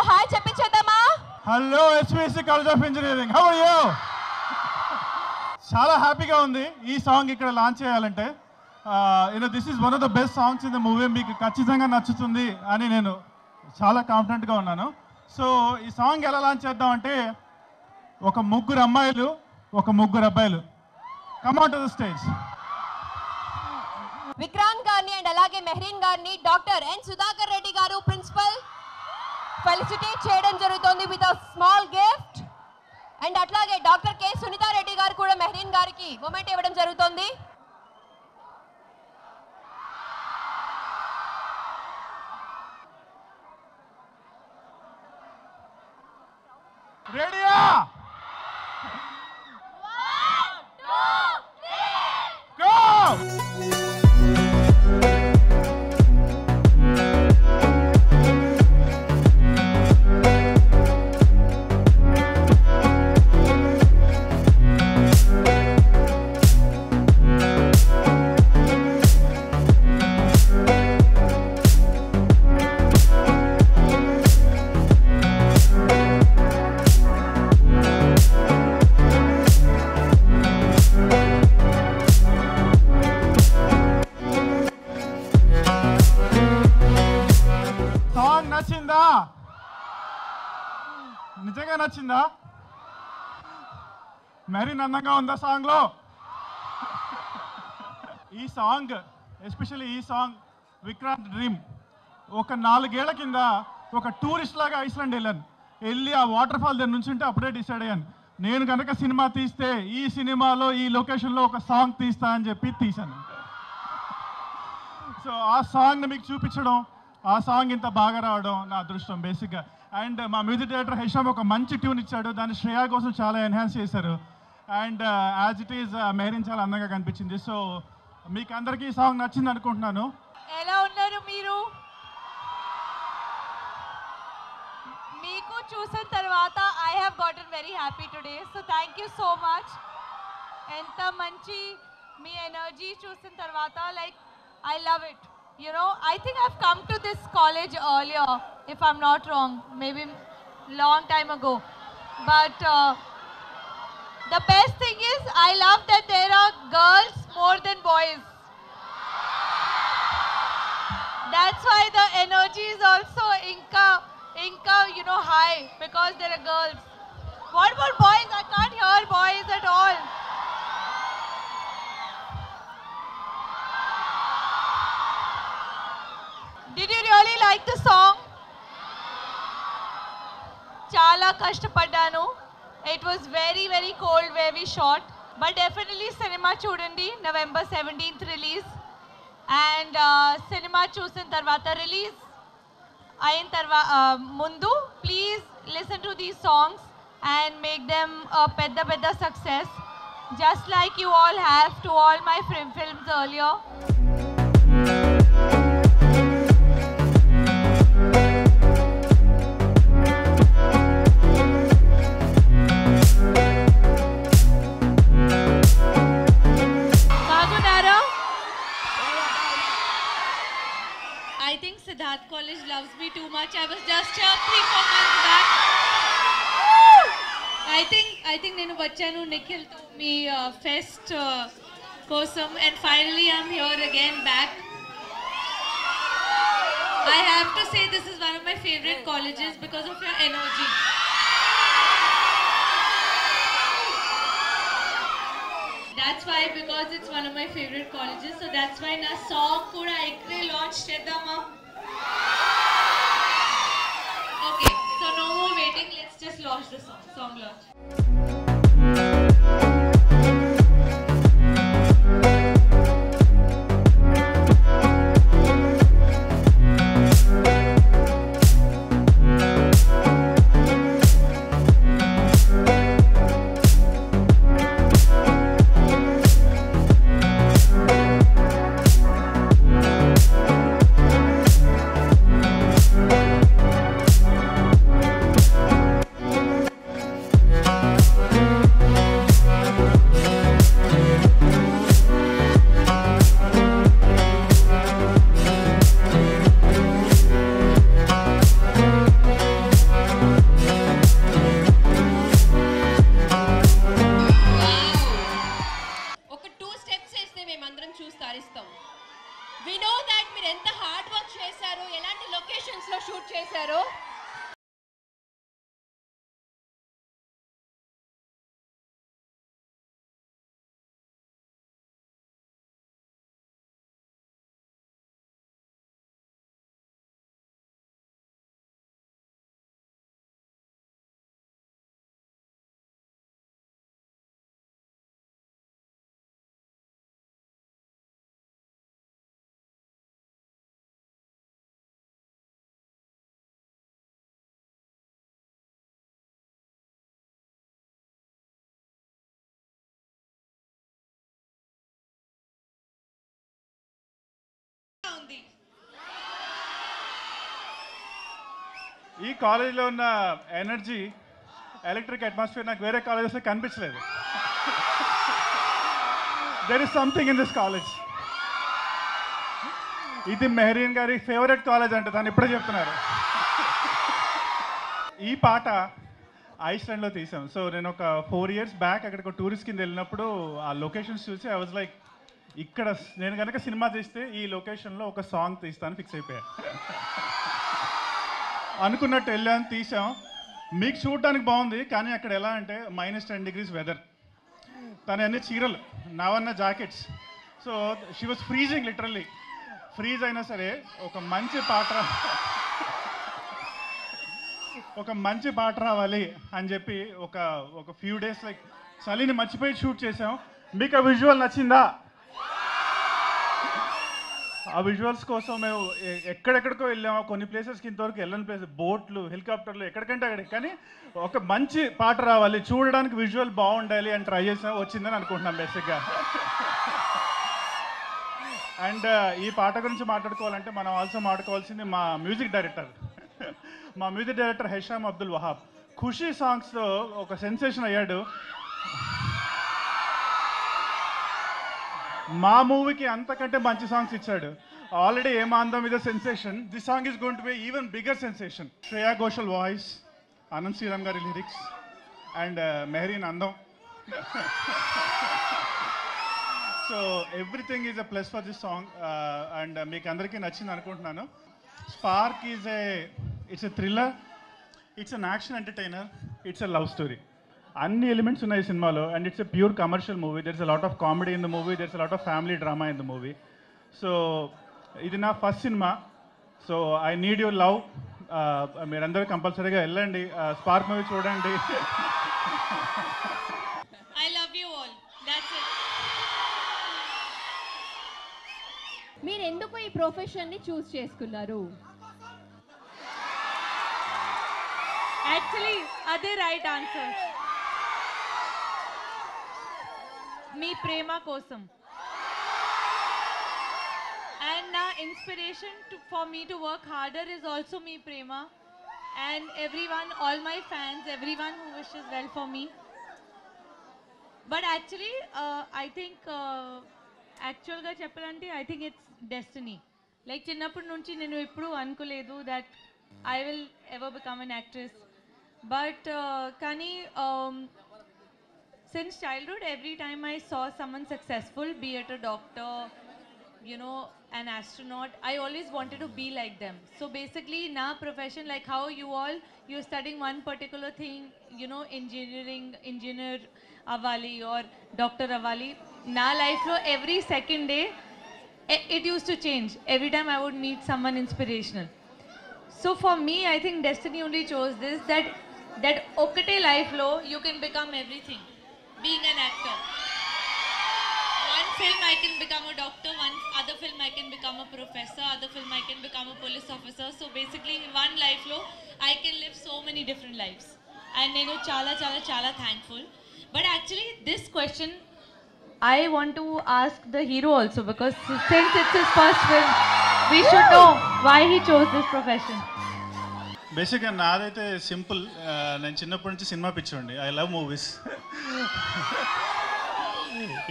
Hi చెప్పించేద్దామా? Hello SVC college of engineering, how are you? చాలా హ్యాపీగా ఉంది ఈ సాంగ్ ఇక్కడ లాంచ్ చేయాలంటే. This is one of the best songs in the movie. మీకు ఖచ్చితంగా నచ్చుతుంది అని నేను చాలా కాన్ఫిడెంట్గా ఉన్నాను. సో ఈ సాంగ్ ఎలా లాంచ్ చేద్దాం అంటే, ఒక ముగ్గురు అమ్మాయిలు ఒక ముగ్గురు అబ్బాయిలు come on to the stage. Vikrant గారిని అండ్ అలాగే మెహరీన్ గారిని డాక్టర్ ఎన్ సుధాకర్ రెడ్డి గారు ప్రిన్సిపల్ ఫెలిసిటేట్ చేయడం జరుగుతుంది with a small gift. And అట్లాగే డాక్టర్ కె సునీతా రెడ్డి గారు కూడా మెహరీన్ గారికి మొమెంట్ ఇవ్వడం జరుగుతుంది. రెడీయా? నచ్చిందా? నిజంగా నచ్చిందా? మరీ అందంగా ఉందా సాంగ్లో? ఈ సాంగ్ ఎస్పెషల్లీ ఈ సాంగ్ విక్రాంత్ డ్రీమ్. ఒక 4 ఏళ్ల కింద ఒక టూరిస్ట్ లాగా ఐస్లాండ్ వెళ్ళి ఆ వాటర్ ఫాల్ దగ్గర నుంచి ఉంటే అప్పుడే డిసైడ్ అయ్యాను, నేను కనుక సినిమా తీస్తే ఈ సినిమాలో ఈ లొకేషన్లో ఒక సాంగ్ తీస్తా అని చెప్పి తీశాను. సో ఆ సాంగ్ని మీకు చూపించడం, ఆ సాంగ్ ఇంత బాగా రావడం నా అదృష్టం బేసిక్గా. అండ్ మా మ్యూజిక్ డైరెక్టర్ హెషామ్ ఒక మంచి ట్యూన్ ఇచ్చాడు, దాన్ని శ్రేయా కోసం చాలా ఎన్హాన్స్ చేశారు. And as it is Mehreen చాలా అందంగా కనిపించింది. సో మీకు అందరికీ ఈ సాంగ్ నచ్చింది అనుకుంటున్నాను. ఎలా ఉన్నారు మీరు? మీకు చూసిన తర్వాత I have గాటన్ very happy today. So thank you so much. ఎంత మంచి మీ ఎనర్జీ చూసిన తర్వాత, like I love it. You know, I think I've come to this college earlier, if I'm not wrong, maybe long time ago. But the best thing is, I love that there are girls more than boys. That's why the energy is also inka, you know, high, because there are girls. What about boys? I can't hear boys at all. Did you really like the song? Chala kashtapaddanu. It was very, very cold where we shot. But definitely cinema chudandi, November 17th release. And cinema chusin tarvata release ayin mundu, please listen to these songs and make them a pedda success, just like you all have to all my films earlier. I think Siddharth College loves me too much. I was just here 3-4 months back. I think nenu vachanu Nikhil to me fest kosam, and finally I'm here again back. I have to say this is one of my favorite colleges because of your energy. That's why, because it's one of my favorite colleges, so that's why na song kuda ikkade launch chedama. Okay, so no more waiting, let's just launch the song launch. Locations లో shoot చేశారు. ఈ కాలేజీలో ఉన్న energy, electric atmosphere నాకు వేరే కాలేజెస్లో కనిపించలేదు. There is something in this college. ఇది మెహరీన్ గారి ఫేవరెట్ కాలేజ్ అంటే తను ఇప్పుడే చెప్తున్నారు. ఈ పాట ఐస్లాండ్లో తీసాం. సో నేను ఒక 4 years బ్యాక్ అక్కడికి టూరిస్ట్ కింద వెళ్ళినప్పుడు ఆ లొకేషన్స్ చూసి ఐ వాజ్ లైక్, ఇక్కడ నేను కనుక సినిమా తీస్తే ఈ లొకేషన్లో ఒక సాంగ్ తీస్తాను ఫిక్స్ అయిపోయా. అనుకున్నట్టు వెళ్ళాను, తీసాం. మీకు చూడటానికి బాగుంది, కానీ అక్కడ ఎలా అంటే -10 degrees వెదర్, తన అన్ని చీరలు, నావన్న jackets. So she was freezing, literally freeze అయినా సరే ఒక మంచి పాట రావాలి అని చెప్పి ఒక ఫ్యూ డేస్ లైక్ చలిని మర్చిపోయి షూట్ చేసాం. మీకు ఆ విజువల్ నచ్చిందా? ఆ విజువల్స్ కోసం మేము ఎక్కడెక్కడికో వెళ్ళాము. కొన్ని ప్లేసెస్కి ఇంతవరకు వెళ్ళని ప్లేస్, బోట్లు, హెలికాప్టర్లు, ఎక్కడికంటే అక్కడికి. కానీ ఒక మంచి పాట రావాలి, చూడడానికి విజువల్ బాగుండాలి అని ట్రై చేసాం. వచ్చిందని అనుకుంటున్నాం బేసిక్గా. అండ్ ఈ పాట గురించి మాట్లాడుకోవాలంటే మనం ఆల్సో మాట్లాడుకోవాల్సింది మా మ్యూజిక్ డైరెక్టర్ హెషామ్ అబ్దుల్ వహాబ్. ఖుషీ సాంగ్స్తో ఒక సెన్సేషన్ అయ్యాడు. మా మూవీకి అంతకంటే మంచి సాంగ్స్ ఇచ్చాడు. ఆల్రెడీ ఏమాందం మీద sensation, this song is going to be even bigger sensation. Shreya Ghoshal voice, Anant Sriram గారి లిరిక్స్ అండ్ మెహరీన్ అందం. So everything is a plus for this song. And మీకు అందరికీ నచ్చింది అనుకుంటున్నాను. Spark it's a thriller, it's an action entertainer, it's a love story. అన్ని elements ఉన్నాయి సినిమాలో. And it's a pure commercial movie. There is a lot of comedy in the movie, there is a lot of family drama in the movie. So ఇది నా first cinema. So I need your love. మీరందరూ కంపల్సరీగా వెళ్ళండి, spark movie చూడండి. I love you all. That's it. మీరు ఎందుకు ఈ profession ని చూస్ చేసుకున్నారు? యాక్చువల్లీ అదే రైట్ ఆన్సర్. మీ ప్రేమ కోసం. And na inspiration for me to work harder is also me prema, and everyone, all my fans, everyone who wishes well for me. But actually I think actual ga cheppalante I think it's destiny. Like chinnappudu nunchi nenu eppudu anukoledu that I will ever become an actress, but kani since childhood, every time I saw someone successful, be it a doctor, you know, an astronaut, I always wanted to be like them. So basically, na profession, like how you're studying one particular thing, you know, engineer avali or doctor avali. Na life lo every second day, it used to change. Every time I would meet someone inspirational. So for me, I think destiny only chose this, that okate life lo you can become everything. Being an actor, one film I can become a doctor, one other film I can become a professor, other film I can become a police officer. So basically in one life lo I can live so many different lives, and nenu chala thankful. But actually this question I want to ask the hero also, because since it's his first film, we should know why he chose this profession. బేసిక్గా నాదైతే simple. నేను చిన్నప్పటి నుంచి cinema పిచ్చోండి. I love movies.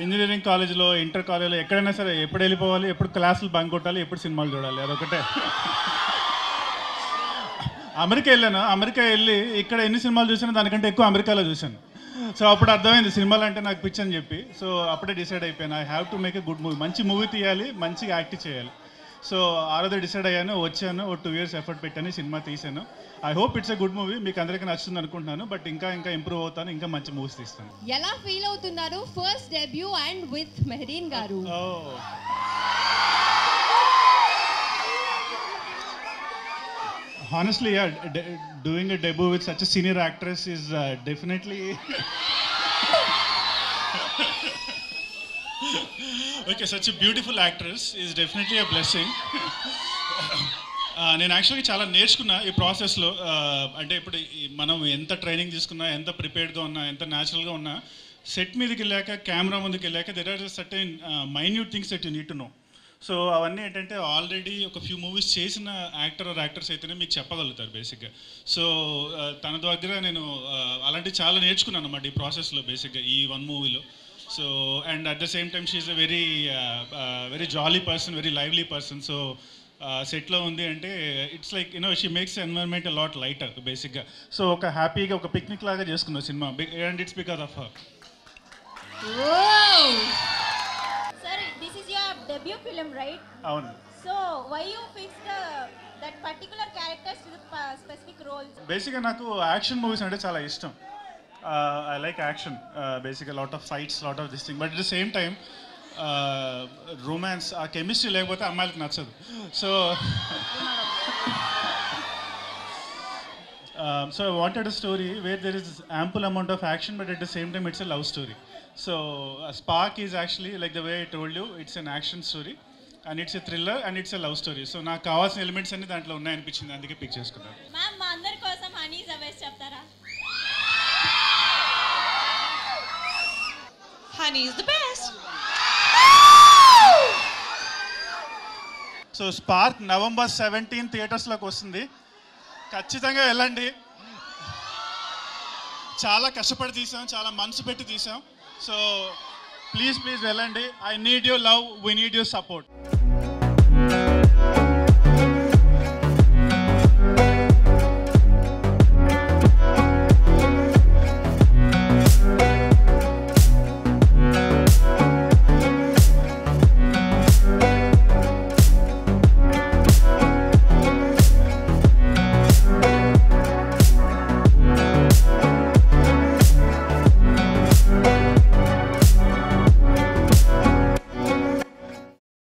Engineering కాలేజ్లో, inter కాలేజ్లో ఎక్కడైనా సరే ఎప్పుడు వెళ్ళిపోవాలి, ఎప్పుడు క్లాసులు బంక్ కొట్టాలి, ఎప్పుడు సినిమాలు చూడాలి, అదొకటే. అమెరికా వెళ్ళాను. అమెరికా వెళ్ళి ఇక్కడ ఎన్ని సినిమాలు చూసానో దానికంటే ఎక్కువ అమెరికాలో చూశాను. సో అప్పుడు అర్థమైంది సినిమాలు అంటే నాకు పిచ్చి అని చెప్పి. సో అప్పుడే డిసైడ్ అయిపోయాను, I have to make a good movie. మంచి మూవీ తీయాలి, మంచిగా యాక్ట్ చేయాలి. సో ఆ రోజు డిసైడ్ అయ్యాను, వచ్చాను, ఓ 2 years ఎఫర్ట్ పెట్టాను, సినిమా తీశాను. I hope it's a good movie, మీకు అందరికీ నచ్చుతుంది అనుకుంటున్నాను. బట్ ఇంకా ఇంప్రూవ్ అవుతాను, ఇంకా మంచి మూవీస్ తీస్తాను. ఎలా ఫీల్ అవుతున్నారు first debut and with Mehreen గారు? Honestly, yeah, doing a debut with such a senior actress is definitely okay, such a beautiful actress is definitely a blessing. నేను యాక్చువల్గా చాలా నేర్చుకున్నా ఈ ప్రాసెస్లో. అంటే ఇప్పుడు మనం ఎంత ట్రైనింగ్ తీసుకున్నా, ఎంత ప్రిపేర్డ్గా ఉన్నా, ఎంత న్యాచురల్గా ఉన్నా, సెట్ మీదకి వెళ్ళాక, కెమెరా ముందుకు వెళ్ళాక there are certain minute things that you need to know. So అవన్నీ ఏంటంటే ఆల్రెడీ ఒక ఫ్యూ మూవీస్ చేసిన యాక్టర్స్ అయితేనే మీకు చెప్పగలుగుతారు బేసిక్గా. సో తన దగ్గర నేను అలాంటివి చాలా నేర్చుకున్నాను అన్నమాట ఈ ప్రాసెస్లో బేసిక్గా, ఈ 1 మూవీలో. So and at the same time she is a very jolly person, very lively person. So సెట్లో ఉంది అంటే it's like she makes environment a lot lighter బేసిక్గా. సో ఒక హ్యాపీగా ఒక పిక్నిక్ లాగా చేసుకున్నాం cinema, and it's because of her. Sir, this is your debut film, right? అవును. So, why you fixed that particular characters to the specific roles? బేసిక్గా నాకు action movies అంటే చాలా ఇష్టం. ఐ లైక్ యాక్షన్, బేసిక్గా lot of fights, lot of this thing. But at the same time romance, ఆ chemistry లేకపోతే అమ్మాయిలకు నచ్చదు. So I wanted a story where there is ample amount of action, but at the same time it's a love story. So Spark is actually, like the way I told you, it's an action story and it's a thriller and it's a love story. So నాకు కావాల్సిన elements అన్ని దాంట్లో ఉన్నాయనిపించింది, అందుకే pick చేసుకున్నాను. Ma'am, మా అందరి కోసం honey సవేస్ చెప్తారా? Honey is the best. So spark November 17 థియేటర్స్లోకి వస్తుంది, ఖచ్చితంగా వెళ్ళండి. చాలా కష్టపడి తీసాం, చాలా మనసు పెట్టి తీసాం. సో ప్లీజ్ వెళ్ళండి. I need your love, we need your support.